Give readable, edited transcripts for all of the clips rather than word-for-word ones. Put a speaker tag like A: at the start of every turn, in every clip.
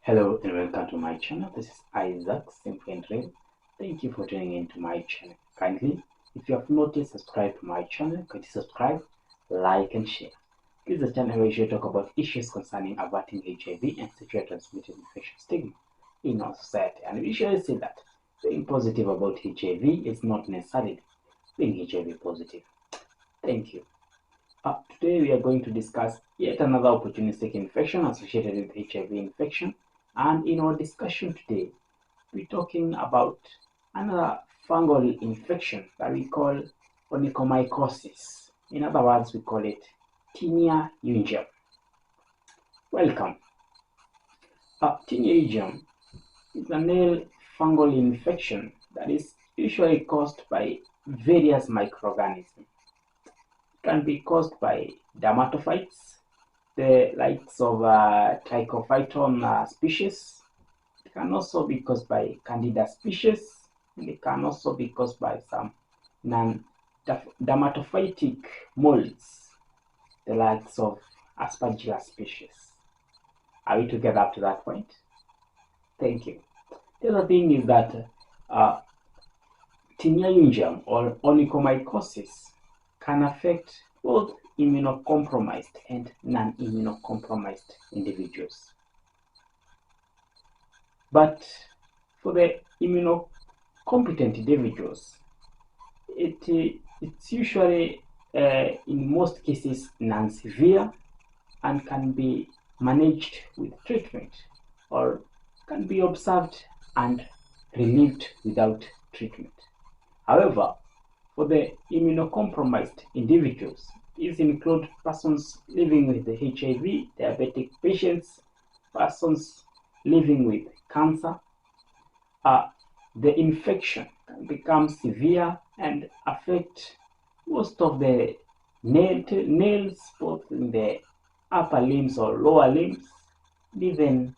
A: Hello and welcome to my channel. This is Isaac Sn2ep13. Thank you for tuning in to my channel. Kindly, if you have not yet subscribed to my channel, could you subscribe, like and share. This is a channel where we talk about issues concerning averting HIV and sexually transmitted infection stigma in our society. And we usually say that being positive about HIV is not necessarily being HIV positive. Thank you. Today we are going to discuss yet another opportunistic infection associated with HIV infection, and in our discussion today we're talking about another fungal infection that we call onychomycosis. In other words, we call it Tinea unguium. Welcome. Tinea unguium is a nail fungal infection that is usually caused by various microorganisms. Can be caused by dermatophytes, the likes of trichophyton species. It can also be caused by Candida species, and it can also be caused by some non-dermatophytic molds, the likes of Aspergillus species. Are we together up to that point? Thank you. The other thing is that Tinea unguium or onychomycosis can affect both immunocompromised and non-immunocompromised individuals. But for the immunocompetent individuals, it's usually, in most cases, non-severe and can be managed with treatment, or can be observed and relieved without treatment. However, for the immunocompromised individuals, these include persons living with the HIV, diabetic patients, persons living with cancer. The infection can become severe and affect most of the nails, both in the upper limbs or lower limbs, and even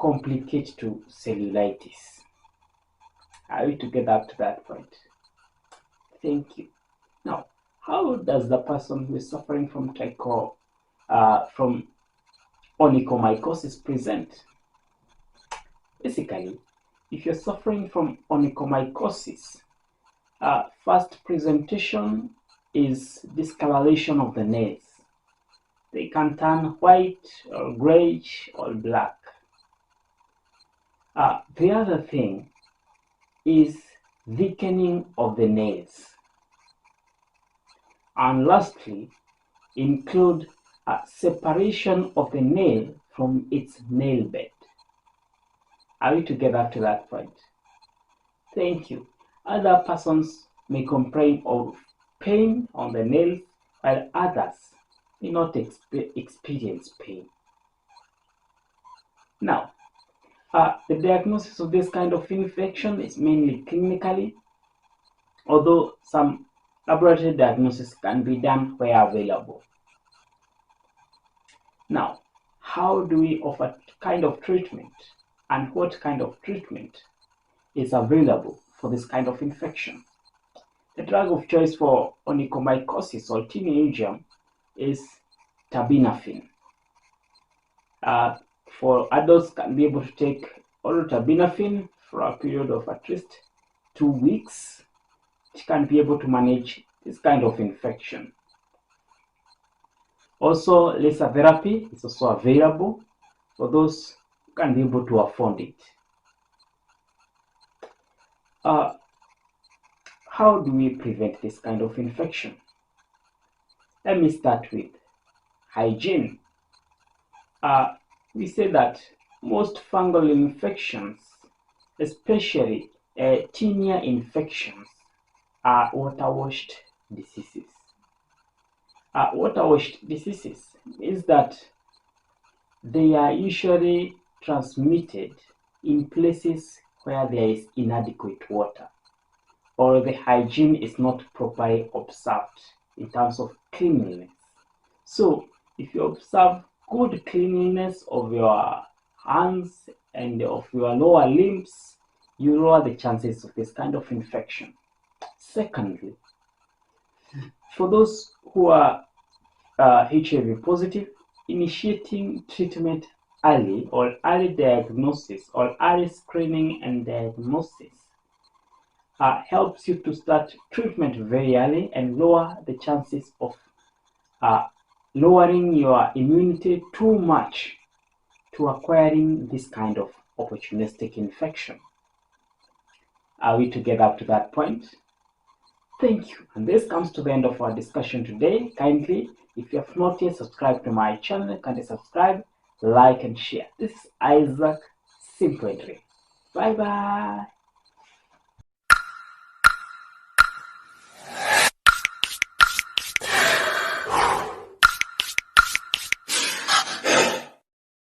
A: complicate to cellulitis. Are we together up to that point? Thank you. Now, how does the person who is suffering from onychomycosis present? Basically, if you're suffering from onychomycosis, first presentation is discoloration of the nails. They can turn white or grayish or black. The other thing is thickening of the nails. And lastly, include a separation of the nail from its nail bed. Are we together up to that point? Thank you. Other persons may complain of pain on the nails, while others may not experience pain. Now, the diagnosis of this kind of infection is mainly clinically, although some laboratory diagnosis can be done where available. Now, how do we offer kind of treatment, and what kind of treatment is available for this kind of infection? The drug of choice for onychomycosis or Tinea unguium is terbinafine. For adults, can be able to take oral terbinafine for a period of at least 2 weeks. It can be able to manage this kind of infection. Also, laser therapy is also available for those who can be able to afford it. How do we prevent this kind of infection? Let me start with hygiene. We say that most fungal infections, especially tinea infections, are water-washed diseases. Water-washed diseases means that they are usually transmitted in places where there is inadequate water, or the hygiene is not properly observed in terms of cleanliness. So, if you observe good cleanliness of your hands and of your lower limbs, you lower the chances of this kind of infection. Secondly, for those who are HIV positive, initiating treatment early or early diagnosis or early screening and diagnosis helps you to start treatment very early and lower the chances of lowering your immunity too much to acquiring this kind of opportunistic infection. Are we together up to that point? Thank you. And this comes to the end of our discussion today. Kindly, if you have not yet subscribed to my channel, kindly subscribe, like, and share. This is Isaac Sn2ep13. Bye bye.